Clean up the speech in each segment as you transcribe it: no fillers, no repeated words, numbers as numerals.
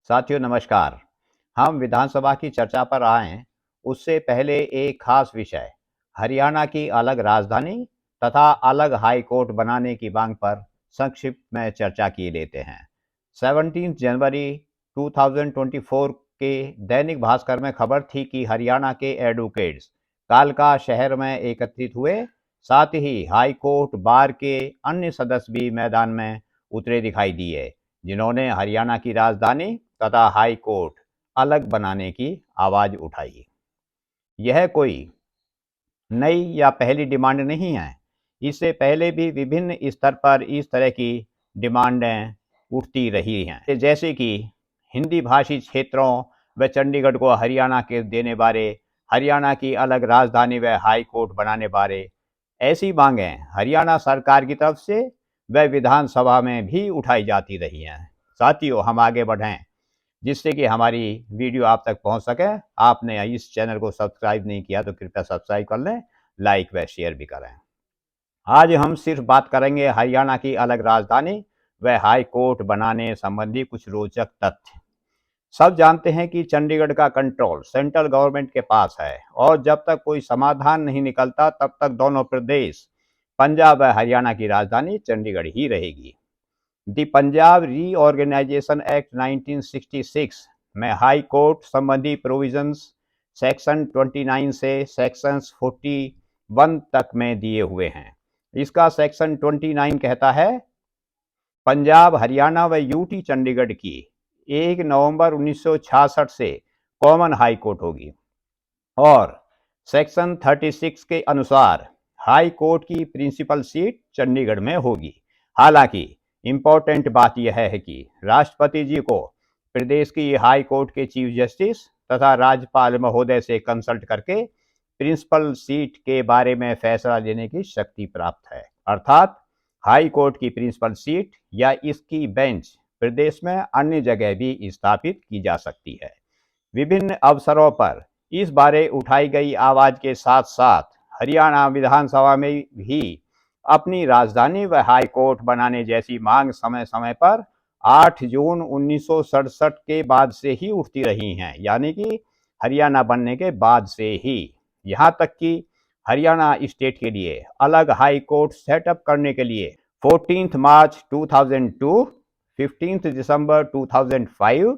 साथियों नमस्कार। हम विधानसभा की चर्चा पर आए उससे पहले एक खास विषय हरियाणा की अलग राजधानी तथा अलग हाई कोर्ट बनाने की मांग पर संक्षिप्त में चर्चा की लेते हैं। 17 जनवरी 2024 के दैनिक भास्कर में खबर थी कि हरियाणा के एडवोकेट्स कालका शहर में एकत्रित हुए। साथ ही हाई कोर्ट बार के अन्य सदस्य भी मैदान में उतरे दिखाई दिए, जिन्होंने हरियाणा की राजधानी तथा हाई कोर्ट अलग बनाने की आवाज उठाई। यह कोई नई या पहली डिमांड नहीं है। इससे पहले भी विभिन्न स्तर पर इस तरह की डिमांडें उठती रही हैं, जैसे कि हिंदी भाषी क्षेत्रों व चंडीगढ़ को हरियाणा के देने बारे, हरियाणा की अलग राजधानी व हाई कोर्ट बनाने बारे। ऐसी मांगें हरियाणा सरकार की तरफ से व विधानसभा में भी उठाई जाती रही हैं। साथियों, हम आगे बढ़ें जिससे कि हमारी वीडियो आप तक पहुंच सके। आपने इस चैनल को सब्सक्राइब नहीं किया तो कृपया सब्सक्राइब कर लें, लाइक व शेयर भी करें। आज हम सिर्फ बात करेंगे हरियाणा की अलग राजधानी व हाई कोर्ट बनाने संबंधी कुछ रोचक तथ्य। सब जानते हैं कि चंडीगढ़ का कंट्रोल सेंट्रल गवर्नमेंट के पास है और जब तक कोई समाधान नहीं निकलता तब तक दोनों प्रदेश पंजाब व हरियाणा की राजधानी चंडीगढ़ ही रहेगी। द पंजाब रीऑर्गेनाइजेशन एक्ट 1966 में हाई कोर्ट संबंधी प्रोविजंस सेक्शन 29 से सेक्शन 41 तक में दिए हुए हैं। इसका सेक्शन 29 कहता है, पंजाब हरियाणा व यूटी चंडीगढ़ की 1 नवंबर 1966 से कॉमन हाई कोर्ट होगी और सेक्शन 36 के अनुसार हाई कोर्ट की प्रिंसिपल सीट चंडीगढ़ में होगी। हालांकि इंपॉर्टेंट बात यह है कि राष्ट्रपति जी को प्रदेश की हाई कोर्ट के चीफ जस्टिस तथा राज्यपाल महोदय से कंसल्ट करके प्रिंसिपल सीट के बारे में फैसला लेने की शक्ति प्राप्त है। अर्थात हाई कोर्ट की प्रिंसिपल सीट या इसकी बेंच प्रदेश में अन्य जगह भी स्थापित की जा सकती है। विभिन्न अवसरों पर इस बारे उठाई गई आवाज के साथ साथ हरियाणा विधानसभा में भी अपनी राजधानी व हाई कोर्ट बनाने जैसी मांग समय समय पर 8 जून 1967 के बाद से ही उठती रही हैं, यानी कि हरियाणा बनने के बाद से ही। यहाँ तक कि हरियाणा स्टेट के लिए अलग हाई कोर्ट सेटअप करने के लिए 14 मार्च 2002, 15 दिसंबर 2005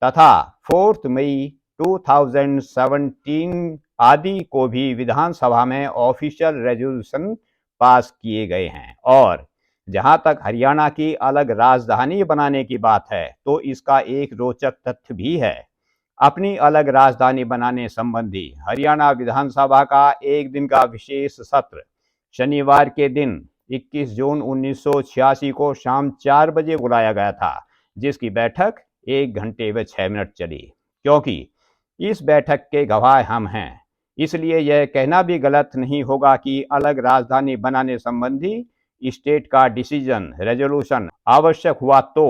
तथा 4 मई 2017 आदि को भी विधानसभा में ऑफिशियल रेजोल्यूशन पास किए गए हैं। और जहां तक हरियाणा की अलग राजधानी बनाने की बात है तो इसका एक रोचक तथ्य भी है। अपनी अलग राजधानी बनाने संबंधी हरियाणा विधानसभा का एक दिन का विशेष सत्र शनिवार के दिन 21 जून 1986 को शाम 4 बजे बुलाया गया था, जिसकी बैठक 1 घंटे व 6 मिनट चली। क्योंकि इस बैठक के गवाह हम हैं, इसलिए यह कहना भी गलत नहीं होगा कि अलग राजधानी बनाने संबंधी स्टेट का डिसीजन रेजोल्यूशन आवश्यक हुआ तो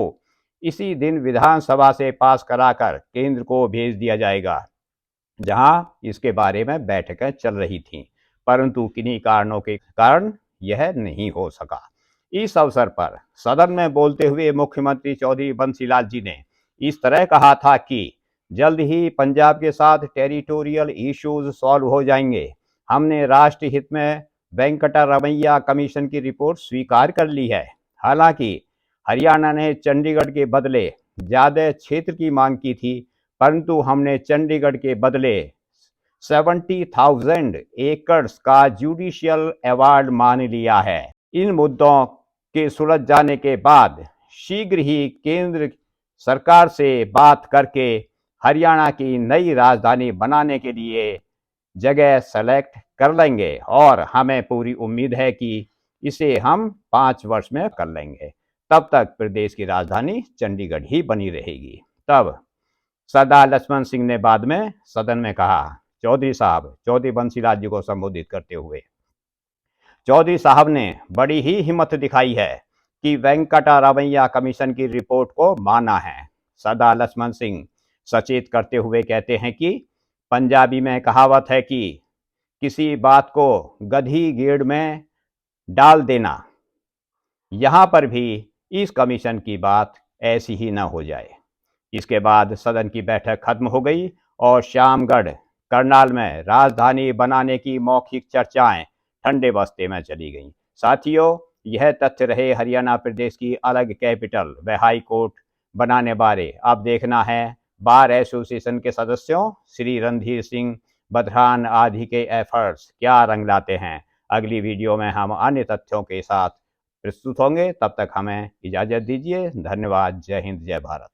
इसी दिन विधानसभा से पास कराकर केंद्र को भेज दिया जाएगा, जहां इसके बारे में बैठकें चल रही थीं, परंतु किन्हीं कारणों के कारण यह नहीं हो सका। इस अवसर पर सदन में बोलते हुए मुख्यमंत्री चौधरी बंसीलाल जी ने इस तरह कहा था कि जल्द ही पंजाब के साथ टेरिटोरियल इश्यूज सॉल्व हो जाएंगे। हमने राष्ट्र हित में वेंकटरमैया कमीशन की रिपोर्ट स्वीकार कर ली है। हालांकि हरियाणा ने चंडीगढ़ के बदले ज्यादा क्षेत्र की मांग की थी, परंतु हमने चंडीगढ़ के बदले 70,000 एकड़्स का जुडिशियल अवार्ड मान लिया है। इन मुद्दों के सुलझ जाने के बाद शीघ्र ही केंद्र सरकार से बात करके हरियाणा की नई राजधानी बनाने के लिए जगह सेलेक्ट कर लेंगे और हमें पूरी उम्मीद है कि इसे हम 5 वर्ष में कर लेंगे। तब तक प्रदेश की राजधानी चंडीगढ़ ही बनी रहेगी। तब सरदार लक्ष्मण सिंह ने बाद में सदन में कहा, चौधरी साहब, चौधरी बंसीलाल जी को संबोधित करते हुए, चौधरी साहब ने बड़ी ही हिम्मत दिखाई है कि वेंकटरमैया कमीशन की रिपोर्ट को माना है। सरदार लक्ष्मण सिंह सचेत करते हुए कहते हैं कि पंजाबी में कहावत है कि किसी बात को गधी गेड़ में डाल देना। यहां पर भी इस कमीशन की बात ऐसी ही न हो जाए। इसके बाद सदन की बैठक खत्म हो गई और श्यामगढ़ करनाल में राजधानी बनाने की मौखिक चर्चाएं ठंडे बस्ते में चली गईं। साथियों, यह तथ्य रहे हरियाणा प्रदेश की अलग कैपिटल व हाई कोर्ट बनाने बारे। अब देखना है बार एसोसिएशन के सदस्यों श्री रणधीर सिंह बधरान आदि के एफर्ट्स क्या रंग लाते हैं। अगली वीडियो में हम अन्य तथ्यों के साथ प्रस्तुत होंगे। तब तक हमें इजाजत दीजिए। धन्यवाद। जय हिंद, जय भारत।